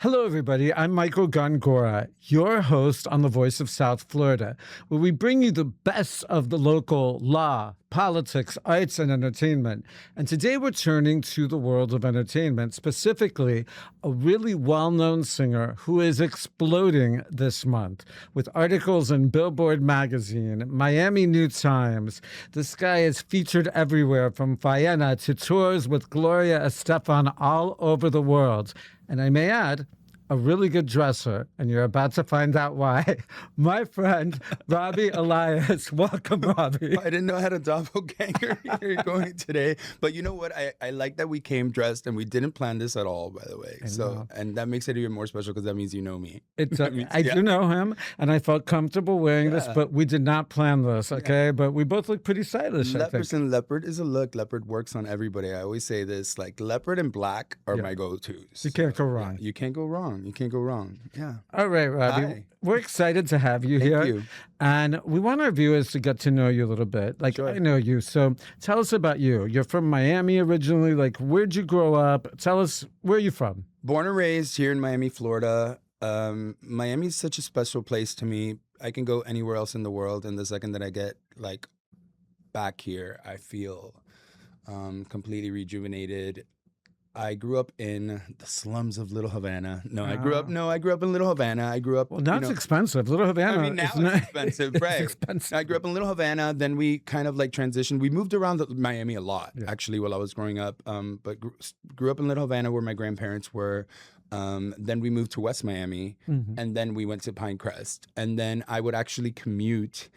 Hello, everybody. I'm Michael Gongora, your host on The Voice of South Florida, where we bring you the best of the local law, politics, arts, and entertainment. And today we're turning to the world of entertainment, specifically a really well-known singer who is exploding this month with articles in Billboard magazine, Miami New Times. This guy is featured everywhere from Vienna to tours with Gloria Estefan all over the world. And I may add, a really good dresser, and you're about to find out why. My friend, Robbie Elias. Welcome, Robbie. I didn't know I had a doppelganger here going today. But you know what? I like that we came dressed, and we didn't plan this at all, by the way. And that makes it even more special because that means you know me. I do know him, and I felt comfortable wearing this, but we did not plan this, okay? But we both look pretty stylish, I think. And leopard is a look. Leopard works on everybody. I always say this, like leopard and black are my go-tos. You can't go wrong. You can't go wrong. You can't go wrong. Yeah. All right, Robbie. Hi. We're excited to have you here. Thank you. And we want our viewers to get to know you a little bit. Like, Sure. I know you. So tell us about you. You're from Miami originally. Like, where'd you grow up? Tell us, where are you from? Born and raised here in Miami, Florida. Miami is such a special place to me. I can go anywhere else in the world, and the second that I get like back here, I feel completely rejuvenated. I grew up in the slums of Little Havana. I grew up in Little Havana. I grew up. Well, now it's expensive. Little Havana. I mean, now it's expensive, right? It's expensive. I grew up in Little Havana. Then we kind of like transitioned. We moved around Miami a lot, actually, while I was growing up. But grew up in Little Havana where my grandparents were. Then we moved to West Miami, and then we went to Pinecrest. And then I would actually commute.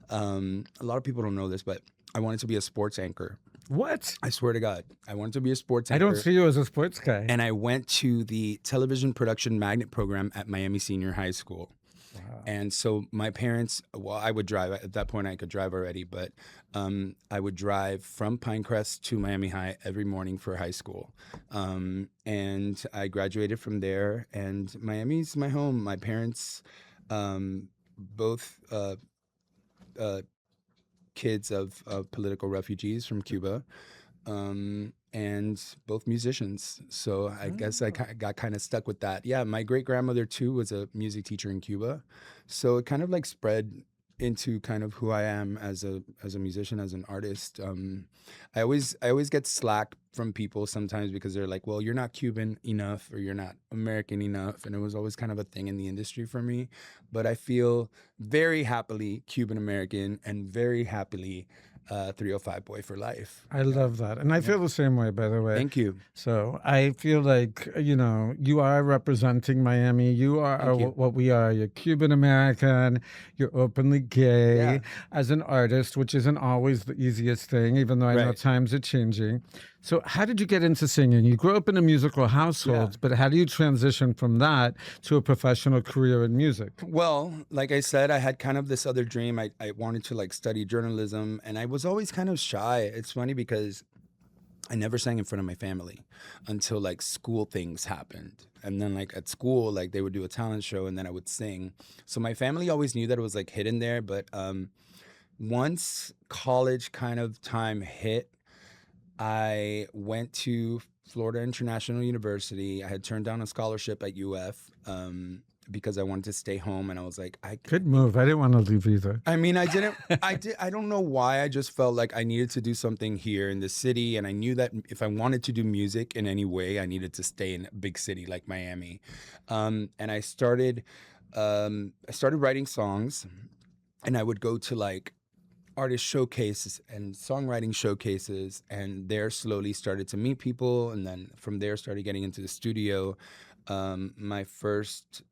A lot of people don't know this, but I wanted to be a sports anchor. What? I swear to God, I wanted to be a sports anchor. I don't see you as a sports guy. And I went to the television production magnet program at Miami Senior High School. Wow. And so my parents, well, I would drive. At that point, I could drive already, but I would drive from Pinecrest to Miami High every morning for high school. And I graduated from there, and Miami's my home. My parents, both kids of political refugees from Cuba, and both musicians. So I guess I got kind of stuck with that. Yeah, my great-grandmother too was a music teacher in Cuba. So it kind of like spread into kind of who I am as a musician, as an artist. I always get slack from people sometimes because they're like, well, you're not Cuban enough or you're not American enough. And it was always kind of a thing in the industry for me. But I feel very happily Cuban American and very happily 305 boy for life. I love that. And I feel the same way, by the way. Thank you. So I feel like, you are representing Miami. You are what we are. You're Cuban American. You're openly gay as an artist, which isn't always the easiest thing, even though I know times are changing. So how did you get into singing? You grew up in a musical household, but how do you transition from that to a professional career in music? Well, like I said, I had kind of this other dream. I wanted to like study journalism, and I was always kind of shy. It's funny because I never sang in front of my family until like school things happened. And then like at school, like they would do a talent show and then I would sing. So my family always knew that it was like hidden there. But once college kind of time hit, I went to Florida International University. I had turned down a scholarship at UF because I wanted to stay home, and I was like, Good move. I didn't want to leave either. I mean, I don't know why. I just felt like I needed to do something here in the city, and I knew that if I wanted to do music in any way, I needed to stay in a big city like Miami. And I started writing songs, and I would go to like artist showcases and songwriting showcases, and there slowly started to meet people, and then from there started getting into the studio. My first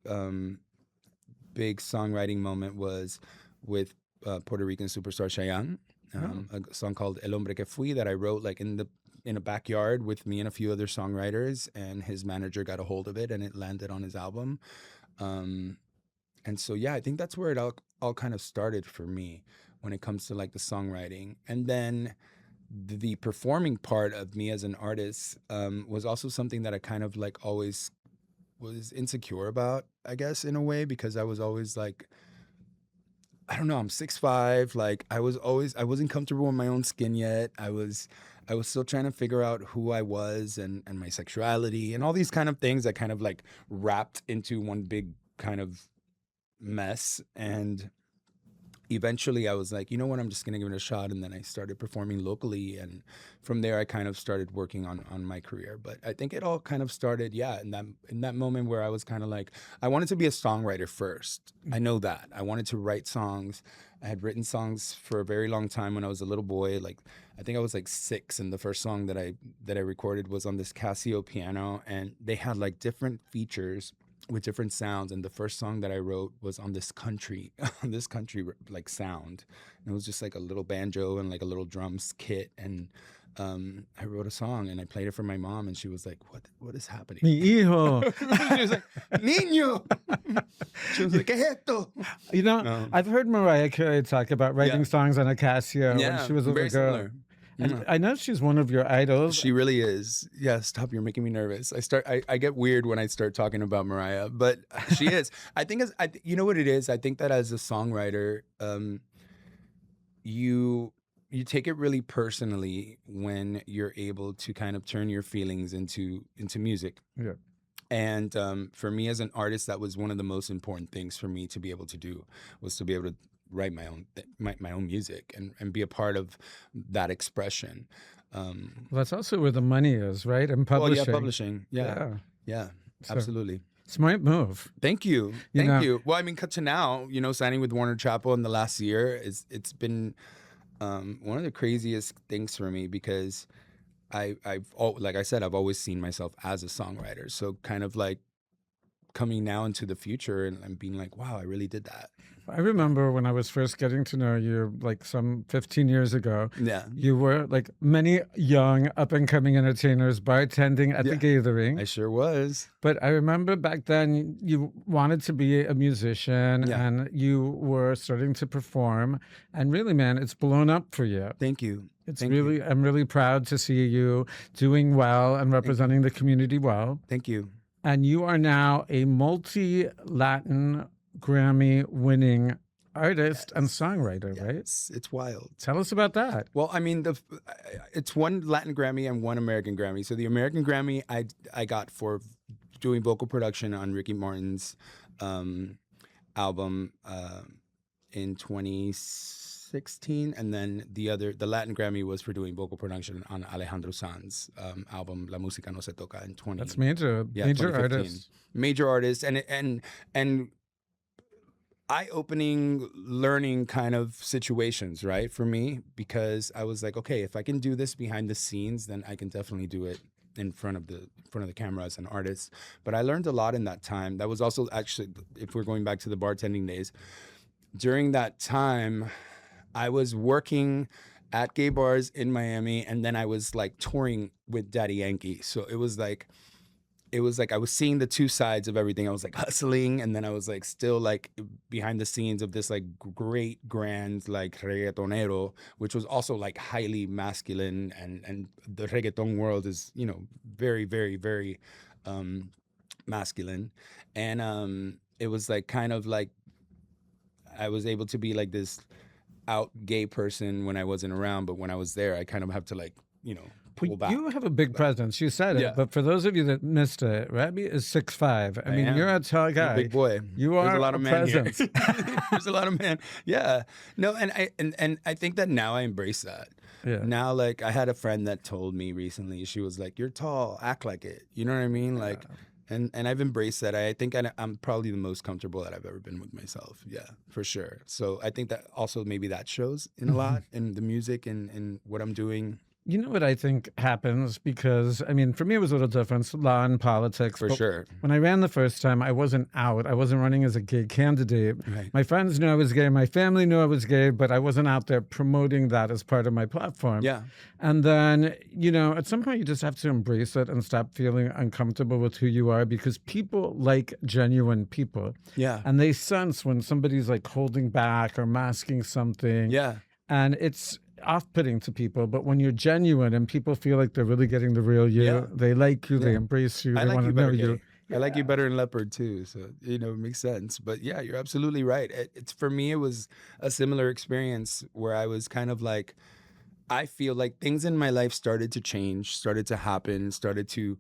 big songwriting moment was with Puerto Rican superstar Cheyenne, a song called El Hombre Que Fui that I wrote like in a backyard with me and a few other songwriters, and his manager got a hold of it and it landed on his album. And so yeah, I think that's where it all kind of started for me when it comes to like the songwriting. And then the performing part of me as an artist was also something that I kind of like always was insecure about, I guess, in a way, because I was always like, I don't know, I'm 6'5", like I wasn't comfortable in my own skin yet. I was I was still trying to figure out who I was and my sexuality and all these kind of things that kind of like wrapped into one big kind of mess. And eventually I was like, you know what, I'm just going to give it a shot. And then I started performing locally. And from there, I kind of started working on my career. But I think it all kind of started, in that moment where I was kind of like, I wanted to be a songwriter first. I know that. I wanted to write songs. I had written songs for a very long time when I was a little boy. Like, I think I was like 6, and the first song that I recorded was on this Casio piano, and they had like different features with different sounds. And the first song that I wrote was on this country like sound. And it was just like a little banjo and like a little drums kit. And I wrote a song and I played it for my mom, and she was like, what is happening? Mi hijo. She was like, niño. She was like, ¿qué es esto? You know, I've heard Mariah Carey talk about writing songs on a Casio when she was a little girl. Similar. And I know she's one of your idols. She really is. Yeah, stop. You're making me nervous. I get weird when I start talking about Mariah, but she is. I think you know what it is? I think that as a songwriter, you take it really personally when you're able to kind of turn your feelings into music. Yeah. And for me as an artist, that was one of the most important things for me to be able to do, was to be able to write my own music and be a part of that expression. Well, that's also where the money is, right? And publishing. Well, yeah, publishing. Yeah, So, absolutely. smart move. Thank you. Thank you. Well, I mean, cut to now, signing with Warner Chappell in the last year, it's been one of the craziest things for me, because like I said, I've always seen myself as a songwriter. So kind of like coming now into the future and being like, wow, I really did that. I remember when I was first getting to know you, like some 15 years ago. Yeah. You were like many young up-and-coming entertainers bartending at the gathering. I sure was. But I remember back then you wanted to be a musician and you were starting to perform. And really, man, it's blown up for you. Thank you. I'm really proud to see you doing well and representing the community well. Thank you. And you are now a multi-Latin Grammy-winning artist and songwriter, right? It's wild. Tell us about that. Well, I mean, it's one Latin Grammy and one American Grammy. So the American Grammy I got for doing vocal production on Ricky Martin's album in 2016, and then the Latin Grammy was for doing vocal production on Alejandro Sanz's album La Música No Se Toca in 20. That's major artist. Major artist, and eye-opening learning kind of situations, right, for me, because I was like, okay, if I can do this behind the scenes, then I can definitely do it in front of the camera as an artist. But I learned a lot in that time. That was also actually, if we're going back to the bartending days, during that time, I was working at gay bars in Miami, and then I was like touring with Daddy Yankee. So it was like I was seeing the two sides of everything. I was like hustling, and then I was like still like behind the scenes of this like great grand like reggaetonero, which was also like highly masculine, and the reggaeton world is, very, very, very masculine. And it was like kind of like I was able to be like this out gay person when I wasn't around, but when I was there, I kind of have to like, pull back. You have a big presence. You said it, but for those of you that missed it, Robbie is 6'5". I mean, you're a tall guy. I'm a big boy. You are There's a lot of man presence. here. There's a lot of man. Yeah. No, and I think that now I embrace that. Yeah. Now, like, I had a friend that told me recently, she was like, "You're tall, act like it." You know what I mean? Like, and I've embraced that. I think I'm probably the most comfortable that I've ever been with myself. Yeah, for sure. So I think that also maybe that shows in a lot in the music and what I'm doing. You know what I think happens? Because, I mean, for me, it was a little different. Law and politics. For sure. When I ran the first time, I wasn't out. I wasn't running as a gay candidate. Right. My friends knew I was gay. My family knew I was gay, but I wasn't out there promoting that as part of my platform. Yeah. And then, at some point, you just have to embrace it and stop feeling uncomfortable with who you are, because people like genuine people. Yeah. And they sense when somebody's like holding back or masking something. Yeah. And it's off-putting to people, but when you're genuine and people feel like they're really getting the real you, they like you, they embrace you, they want to know you. I like you better in Leopard too, so it makes sense. But yeah, you're absolutely right. It's for me, it was a similar experience where I was kind of like, I feel like things in my life started to change, started to happen, started to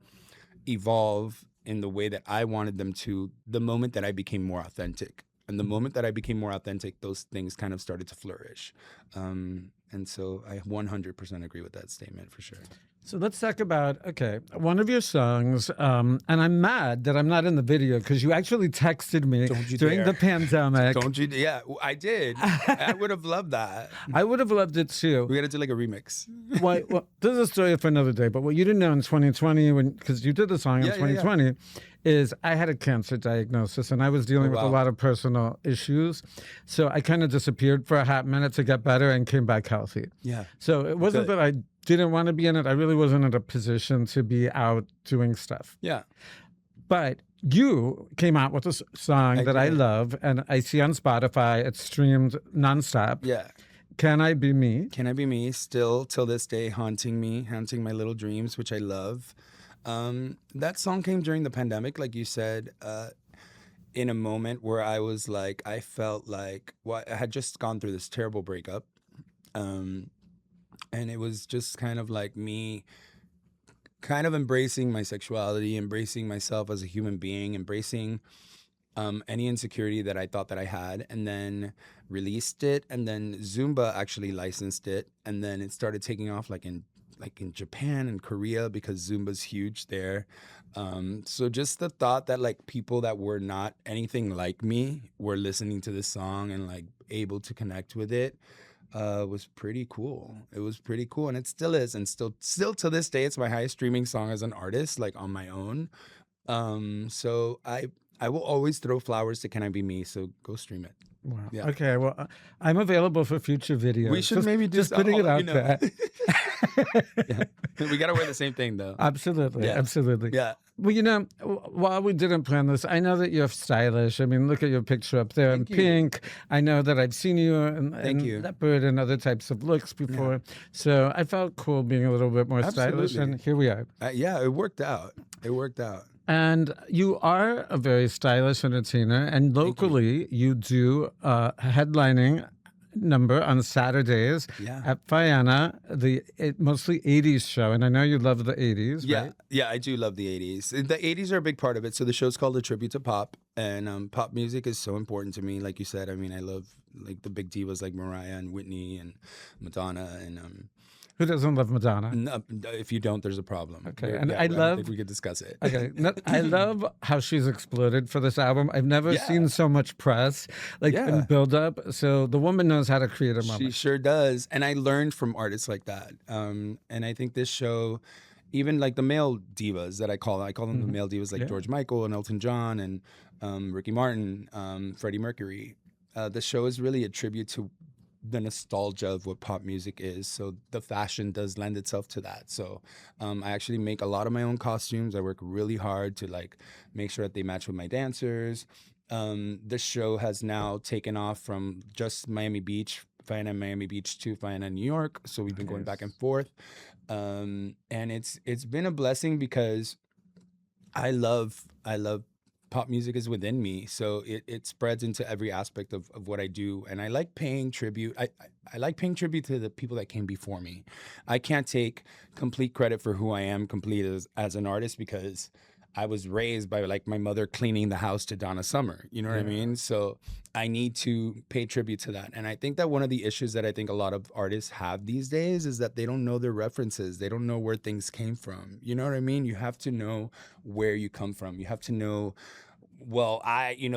evolve in the way that I wanted them to the moment that I became more authentic. And the moment that I became more authentic, those things kind of started to flourish. And so I 100% agree with that statement for sure. So let's talk about, okay, one of your songs, and I'm mad that I'm not in the video because you actually texted me during the pandemic. Don't you? Yeah, I did. I would have loved that. I would have loved it too. We got to do like a remix. Well, this is a story for another day, but what you didn't know in 2020, because you did the song in 2020, is I had a cancer diagnosis and I was dealing with a lot of personal issues. So I kind of disappeared for a hot minute to get better and came back healthy. Yeah. So it wasn't that I didn't want to be in it. I really wasn't in a position to be out doing stuff. Yeah. But you came out with a song that I love, and I see on Spotify it's streamed nonstop. Yeah. Can I Be Me? Can I Be Me? Still till this day, haunting me, haunting my little dreams, which I love. That song came during the pandemic, like you said, in a moment where I was like, I felt like, well, I had just gone through this terrible breakup. And it was just kind of like me kind of embracing my sexuality, embracing myself as a human being, embracing any insecurity that I thought that I had, and then released it. And then Zumba actually licensed it. And then it started taking off like in Japan and Korea because Zumba's huge there. So just the thought that like people that were not anything like me were listening to this song and like able to connect with it was pretty cool. It was pretty cool, and it still is, and still to this day, it's my highest streaming song as an artist, like on my own. So I will always throw flowers to Can I Be Me. So go stream it. Wow. Yeah. Okay. Well, I'm available for future videos. We should maybe do just putting it out there. Yeah. We gotta wear the same thing though. Absolutely. Yeah. Absolutely. Yeah. Well, while we didn't plan this, I know that you're stylish. I mean, look at your picture up there in pink. I know that I've seen you in leopard and other types of looks before. Yeah. So I felt cool being a little bit more stylish, and here we are. Yeah, it worked out. It worked out. And you are a very stylish entertainer, and locally you do headlining number on Saturdays at Fianna, the mostly 80s show. And I know you love the 80s, right? Yeah, I do love the 80s. The 80s are a big part of it. So the show's called A Tribute to Pop, and pop music is so important to me. Like you said, I mean, I love like the big divas like Mariah and Whitney and Madonna and who doesn't love Madonna? No, if you don't, there's a problem. Okay, and I love. I think we could discuss it. Okay, I love how she's exploded for this album. I've never seen so much press, and build up. So the woman knows how to create a moment. She sure does, and I learned from artists like that. And I think this show, even like the male divas that I call them the male divas, like George Michael and Elton John and Ricky Martin, Freddie Mercury. The show is really a tribute to the nostalgia of what pop music is. So the fashion does lend itself to that. So I actually make a lot of my own costumes. I work really hard to like make sure that they match with my dancers. This show has now taken off from just Miami Beach, Fianna Miami Beach to Fianna New York. So we've been going back and forth. And it's been a blessing because I love pop music is within me, so it spreads into every aspect of what I do, and I like paying tribute. I like paying tribute to the people that came before me. I can't take complete credit for who I am as an artist because I was raised by like my mother cleaning the house to Donna Summer. You know what I mean? So I need to pay tribute to that. And I think that one of the issues that I think a lot of artists have these days is that they don't know their references. They don't know where things came from. You know what I mean? You have to know where you come from. You have to know, well,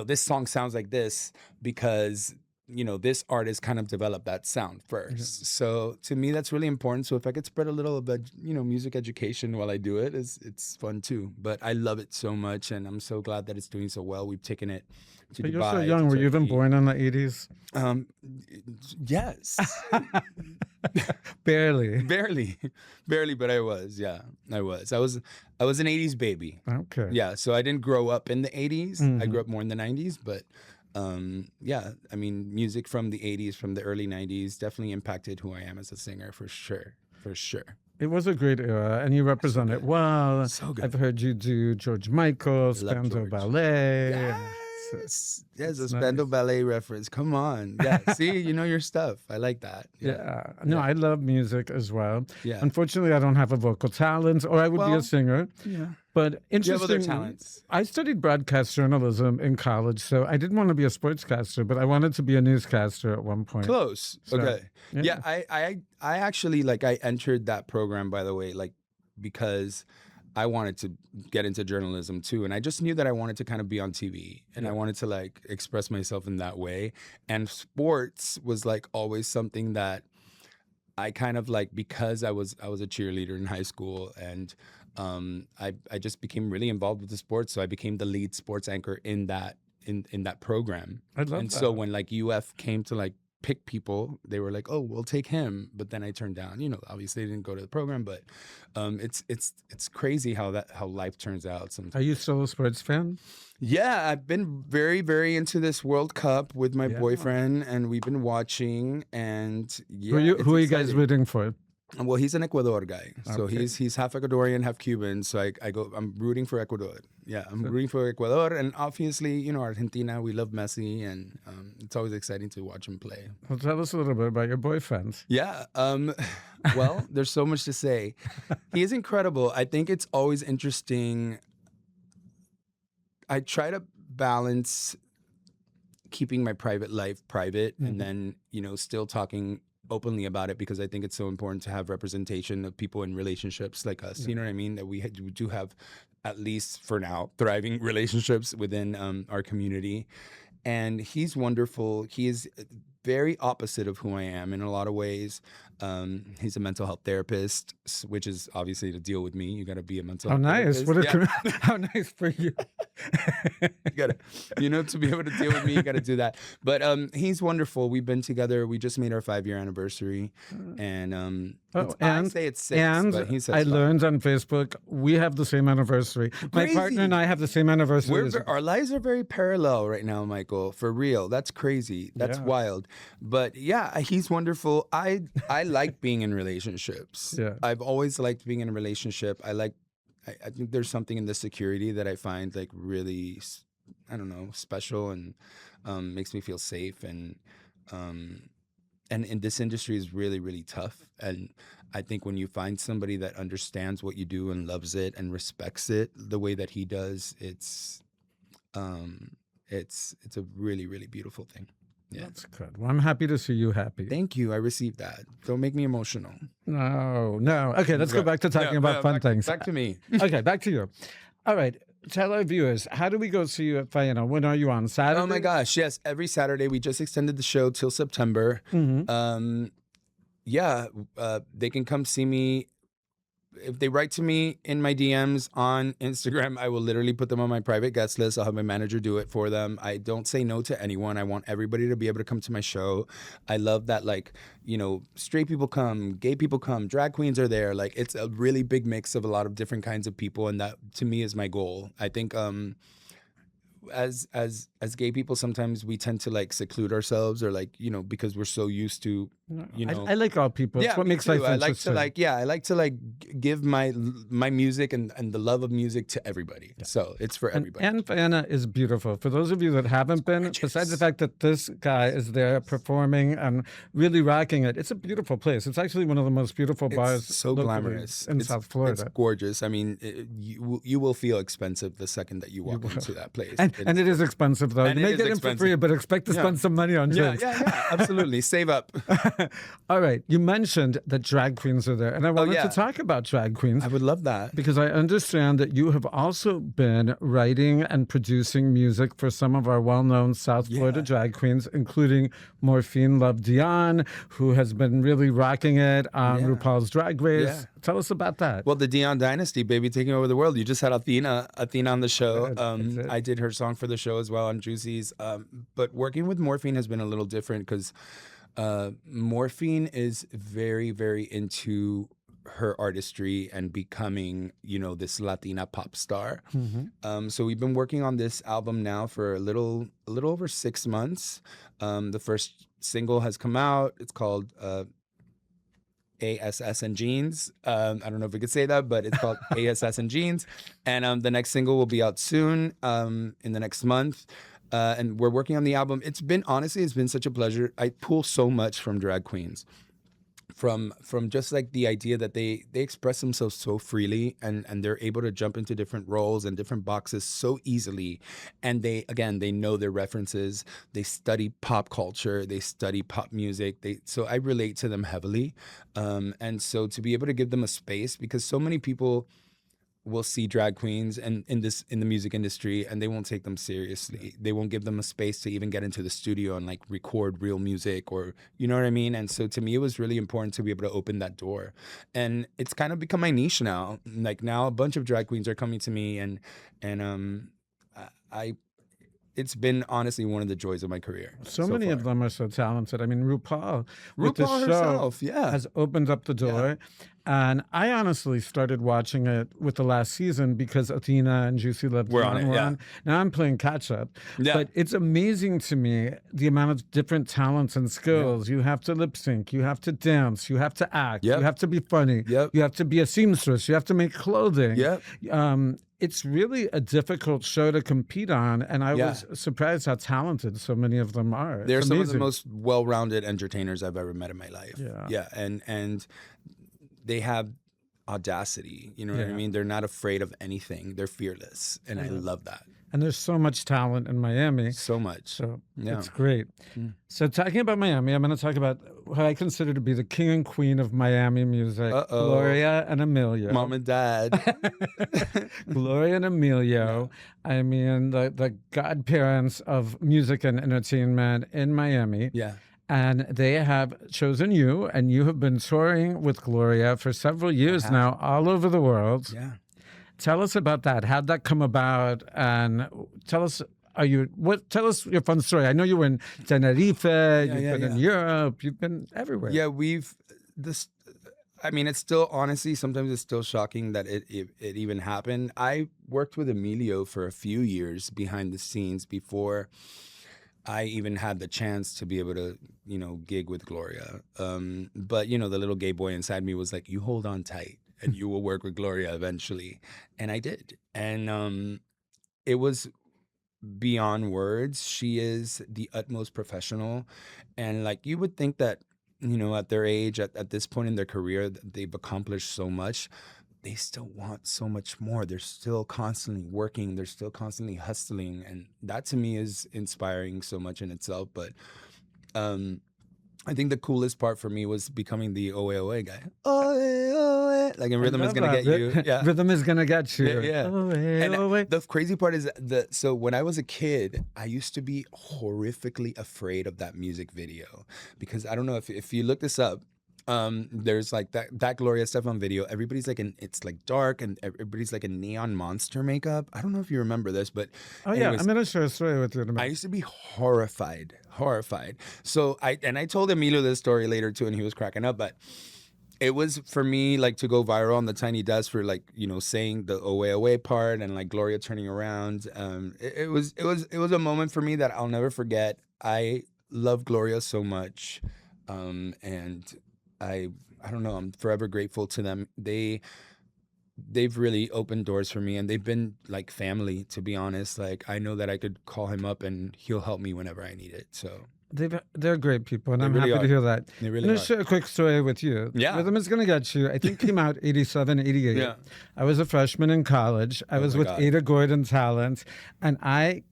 this song sounds like this because this artist kind of developed that sound first. Mm-hmm. So to me, that's really important. So if I could spread a little bit, music education while I do it, it's fun too. But I love it so much, and I'm so glad that it's doing so well. We've taken it to Dubai. You're so young. Were you even born in the 80s? Yes. Barely, but I was. Yeah, I was. I was an 80s baby. Okay. Yeah, so I didn't grow up in the 80s. Mm-hmm. I grew up more in the 90s, but music from the 80s, from the early 90s definitely impacted who I am as a singer for sure. It was a great era, and you represent it well. So good. I've heard you do George Michael, Spandau Ballet. Yes, That's a nice. Spandau Ballet reference. Come on. Yeah, see, you know your stuff. I like that. Yeah. No, I love music as well. Yeah. Unfortunately, I don't have a vocal talent, or I would be a Well, singer. yeah. But You have other interestingly, talents. I studied broadcast journalism in college, so I didn't want to be a sportscaster, but I wanted to be a newscaster at one point. Close. So, Okay. yeah. Yeah, I actually like I entered that program, by the way, like because I wanted to get into journalism too, and I just knew that I wanted to kind of be on TV, and I wanted to like express myself in that way. And sports was like always something that I kind of like, because I was a cheerleader in high school, and I just became really involved with the sports. So I became the lead sports anchor in that program. I love And that. so when like UF came to like pick people, they were like, "Oh, we'll take him." But then I turned down. You know, obviously they didn't go to the program, but it's crazy how life turns out sometimes. Are you still a sports fan? Yeah, I've been very, very into this World Cup with my boyfriend, and we've been watching. And yeah, Who are you guys rooting for? Well, he's an Ecuador guy, so Okay. he's half Ecuadorian, half Cuban. So I'm rooting for Ecuador. Yeah, I'm rooting for Ecuador, and obviously, you know, Argentina. We love Messi, and it's always exciting to watch him play. Well, tell us a little bit about your boyfriend. Yeah. Well, there's so much to say. He is incredible. I think it's always interesting. I try to balance keeping my private life private, and then, you know, still talking openly about it, because I think it's so important to have representation of people in relationships like us. You know what I mean? That we do have, at least for now, thriving relationships within our community. And he's wonderful. He is very opposite of who I am in a lot of ways. He's a mental health therapist, which is obviously to deal with me. You got to be a mental health Nice. therapist. How nice for you. You gotta, you know, to be able to deal with me, you got to do that. But he's wonderful. We've been together. We just made our 5-year anniversary, and I say it's 6, but he says I 5. learned on Facebook we have the same anniversary. My partner and I have the same anniversary. Our lives are very parallel right now, Michael. For real, that's crazy. That's wild. But yeah, he's wonderful. I like being in relationships. Yeah. I've always liked being in a relationship. I think there's something in the security that I find like really, I don't know, special, and makes me feel safe. And in this industry is really, really tough. And I think when you find somebody that understands what you do and loves it and respects it the way that he does, it's a really, really beautiful thing. Yeah. That's good. Well, I'm happy to see you happy. Thank you. I received that. Don't make me emotional. No. Okay, let's go back to talking about fun things. Back to me. Okay, back to you. All right. Tell our viewers, how do we go see you at Fayena? When are you on? Saturday? Oh my gosh, yes. Every Saturday. We just extended the show till September. They can come see me. If they write to me in my DMs on Instagram, I will literally put them on my private guest list. I'll have my manager do it for them. I don't say no to anyone. I want everybody to be able to come to my show. I love that, like, you know, straight people come, gay people come, drag queens are there. Like, it's a really big mix of a lot of different kinds of people, and that to me is my goal. I think as gay people, sometimes we tend to like seclude ourselves, or like, you know, because we're so used to, you know. I like all people. Yeah, It's what me makes too. life I interesting. like to give my music and the love of music to everybody. So it's for everybody. And Fayena is beautiful. For those of you that haven't been, besides the fact that this guy is there performing and really rocking it, it's a beautiful place. It's actually one of the most beautiful bars so locally glamorous in South Florida. It's gorgeous. I mean, you will feel expensive the second that you walk into that place. And it is expensive, though. And you it may is get in for free, but expect to spend some money on drinks. Yeah, absolutely. Save up. All right. You mentioned that drag queens are there, and I wanted to talk about drag queens. I would love that. Because I understand that you have also been writing and producing music for some of our well-known South Florida drag queens, including Morphine Love Dion, who has been really rocking it on RuPaul's Drag Race. Yeah. Tell us about that. Well, the Dion Dynasty, baby, taking over the world. You just had Athena on the show. I did her song for the show as well on Juicy's. But working with Morphine has been a little different, because Morphine is very, very into her artistry and becoming, you know, this Latina pop star. So we've been working on this album now for a little over 6 months. The first single has come out. It's called ASS and Jeans. I don't know if we could say that, but it's called ASS and Jeans. And the next single will be out soon, in the next month. and we're working on the album. It's been such a pleasure. I pull so much from drag queens, from just like the idea that they express themselves so freely, and they're able to jump into different roles and different boxes so easily, and they know their references, they study pop culture, they study pop music, so I relate to them heavily, and so to be able to give them a space, because so many people will see drag queens and in the music industry, and they won't take them seriously. They won't give them a space to even get into the studio and like record real music, or you know what I mean. And so to me, it was really important to be able to open that door, and it's kind of become my niche now. Like now, a bunch of drag queens are coming to me, and I it's been honestly one of the joys of my career. So many far. of them are so talented. I mean, RuPaul with the show herself, has opened up the door. And I honestly started watching it with the last season because Athena and Juicy Love We're on it, were yeah. on. Now I'm playing catch up. Yeah. But it's amazing to me the amount of different talents and skills. You have to lip sync, you have to dance, you have to act, Yep. you have to be funny, Yep. you have to be a seamstress, you have to make clothing. Yep. It's really a difficult show to compete on, and I was surprised how talented so many of them are. They're It's some of the amazing. most well-rounded entertainers I've ever met in my life. Yeah. And they have audacity, you know what I mean? They're not afraid of anything. They're fearless, and I love that. And there's so much talent in Miami. So much. So Yeah. it's great. So talking about Miami, I'm going to talk about what I consider to be the king and queen of Miami music, Gloria and Emilio. Mom and Dad. Gloria and Emilio. I mean, the godparents of music and entertainment in Miami. Yeah. And they have chosen you, and you have been touring with Gloria for several years now, all over the world. Yeah. Tell us about that. How'd that come about? And tell us, tell us your fun story. I know you were in Tenerife, you've been in Europe, you've been everywhere. Yeah, I mean, it's still, honestly, sometimes it's still shocking that it even happened. I worked with Emilio for a few years behind the scenes before I even had the chance to be able to, gig with Gloria. But, the little gay boy inside me was like, you hold on tight and you will work with Gloria eventually. And I did. And it was beyond words. She is the utmost professional. And like, you would think that, at their age, at this point in their career, they've accomplished so much. They still want so much more. They're still constantly working. They're still constantly hustling. And that to me is inspiring so much in itself. But I think the coolest part for me was becoming the Oe Oe guy. Oe Oe. Like in Rhythm is Gonna Get You. Yeah. Rhythm is Gonna Get You. Yeah. And the crazy part is so when I was a kid, I used to be horrifically afraid of that music video, because I don't know if you look this up, there's like that Gloria stuff on video. Everybody's like it's like dark, and everybody's like in neon monster makeup. I don't know if you remember this, but anyways, I'm gonna share a story with you in a minute. I used to be horrified. So I told Emilio this story later too, and he was cracking up. But it was for me like to go viral on the Tiny Desk for like saying the Oe Oe part and like Gloria turning around. It was a moment for me that I'll never forget. I love Gloria so much, and I don't know. I'm forever grateful to them. They've really opened doors for me, and they've been like family, to be honest. Like I know that I could call him up and he'll help me whenever I need it. So they're great people, and They I'm really happy to are. hear that. They I'm really going are. to share a quick story with you. Yeah. Rhythm is Gonna Get You, I think came out 87, 88. Yeah. I was a freshman in college. I was my with God. Ada Gordon Talent, and I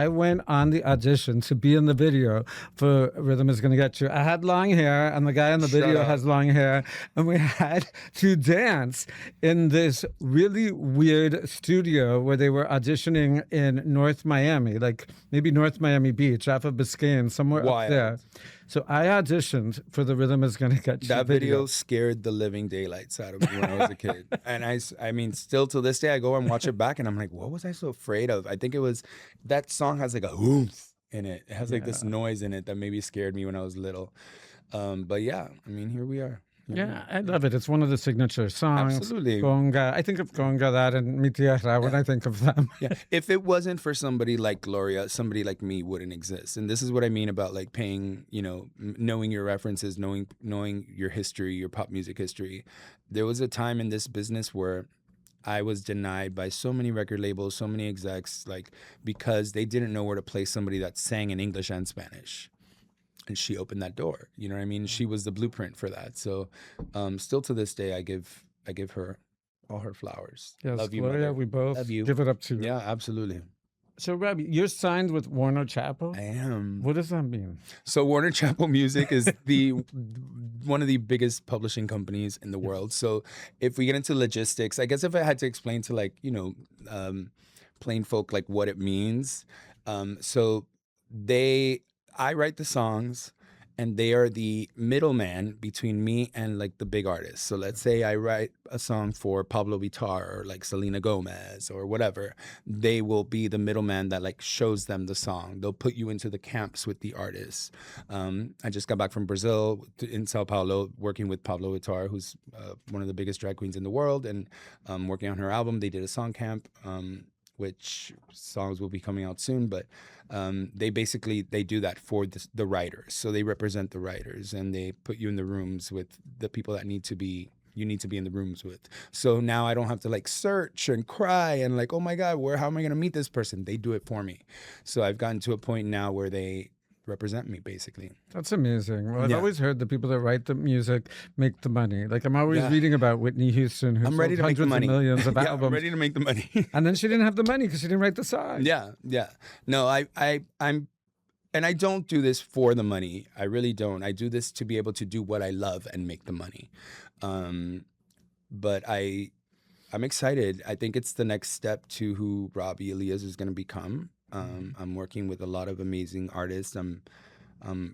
went on the audition to be in the video for Rhythm is Gonna Get You. I had long hair, and the guy in the video up. has long hair, and we had to dance in this really weird studio where they were auditioning in North Miami, like maybe North Miami Beach, off of Biscayne, somewhere up Wild. there. So I auditioned for the Rhythm is Gonna Get You That video scared the living daylights out of me when I was a kid. And I mean, still to this day, I go and watch it back and I'm like, what was I so afraid of? I think it was, that song has like a oomph in it. It has like this noise in it that maybe scared me when I was little. But yeah, I mean, here we are. Yeah, I love it. It's one of the signature songs. Absolutely. Conga. I think of Conga that and Mi Tierra when I think of them. Yeah. If it wasn't for somebody like Gloria, somebody like me wouldn't exist. And this is what I mean about like paying, knowing your references, knowing your history, your pop music history. There was a time in this business where I was denied by so many record labels, so many execs, like because they didn't know where to place somebody that sang in English and Spanish. And she opened that door. You know what I mean? She was the blueprint for that. So still to this day, I give her all her flowers. Yes, Love you, Gloria, mother. we both Love you. give it up to you. Yeah, absolutely. So, Robbie, you're signed with Warner Chappell? I am. What does that mean? So Warner Chappell Music is one of the biggest publishing companies in the world. So if we get into logistics, I guess if I had to explain to like, plain folk like what it means. So I write the songs and they are the middleman between me and like the big artists. So let's say I write a song for Pablo Vittar or like Selena Gomez or whatever. They will be the middleman that like shows them the song. They'll put you into the camps with the artists. I just got back from Brazil in Sao Paulo working with Pablo Vittar, who's one of the biggest drag queens in the world, and working on her album. They did a song camp. Which songs will be coming out soon, but they do that for the writers. So they represent the writers and they put you in the rooms with the people that you need to be in the rooms with. So now I don't have to like search and cry and like, oh my God, how am I gonna meet this person? They do it for me. So I've gotten to a point now where they represent me basically. That's amazing. Well, I've always heard the people that write the music make the money. Like I'm always reading about Whitney Houston, who sold hundreds of millions of albums. I'm ready to make the money. And then she didn't have the money because she didn't write the song. Yeah. No, I'm, and I don't do this for the money. I really don't. I do this to be able to do what I love and make the money. But I'm excited. I think it's the next step to who Robbie Elias is going to become. I'm working with a lot of amazing artists. I'm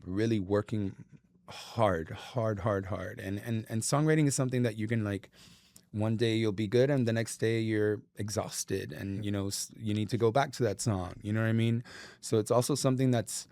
really working hard. And songwriting is something that you can like, one day you'll be good and the next day you're exhausted and, you need to go back to that song. You know what I mean? So it's also something that's,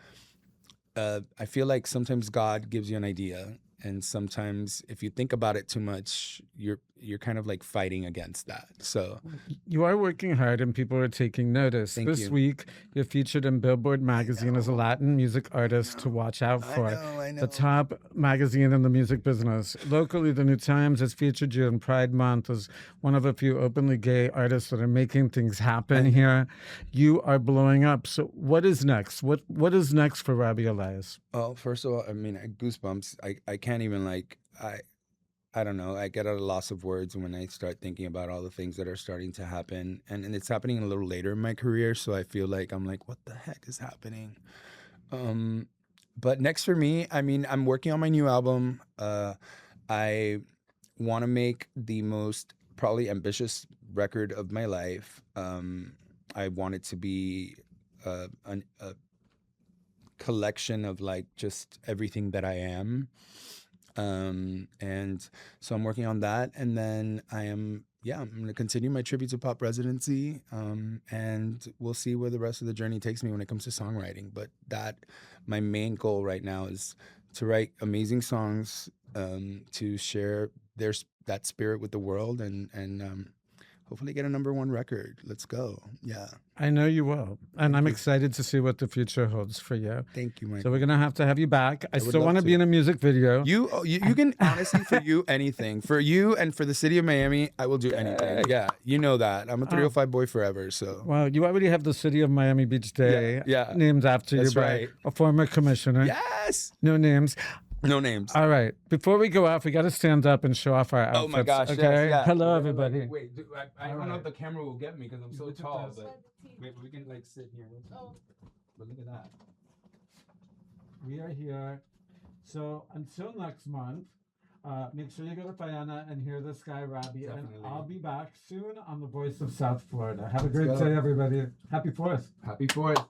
I feel like sometimes God gives you an idea. And sometimes if you think about it too much, you're kind of like fighting against that. So you are working hard and people are taking notice. This week, you're featured in Billboard magazine as a Latin music artist to watch out for. I know. The top magazine in the music business. Locally, the New Times has featured you in Pride Month as one of a few openly gay artists that are making things happen here. You are blowing up. So what is next? What is next for Robbie Elias? Well, first of all, I mean, goosebumps. I can't even like, I don't know. I get at a loss of words when I start thinking about all the things that are starting to happen. And it's happening a little later in my career. So I feel like I'm like, what the heck is happening? But next for me, I mean, I'm working on my new album. I want to make the most probably ambitious record of my life. I want it to be a collection of like just everything that I am. And so I'm working on that. And then I'm going to continue my tribute to pop residency. And we'll see where the rest of the journey takes me when it comes to songwriting. But my main goal right now is to write amazing songs, to share that spirit with the world and hopefully get a #1 record. Let's go. Yeah. I know you will. And I'm excited to see what the future holds for you. Thank you, Michael. So we're going to have you back. I still want to be in a music video. You can honestly, for you, anything. For you and for the city of Miami, I will do anything. Yeah, you know that. I'm a 305 boy forever, so. Well, you already have the City of Miami Beach Day named after you by a former commissioner. Yes! No names. No names. All right. Before we go off, we got to stand up and show off our outfits. Oh my gosh. Okay. Yes. Hello, everybody. Wait, I don't know if the camera will get me because I'm so tall. But wait, we can like sit here. Oh. But look at that. We are here. So until next month, make sure you go to Fayana and hear this guy, Robbie. Definitely. And I'll be back soon on The Voice of South Florida. Have a great day, everybody. Happy 4th. Happy 4th.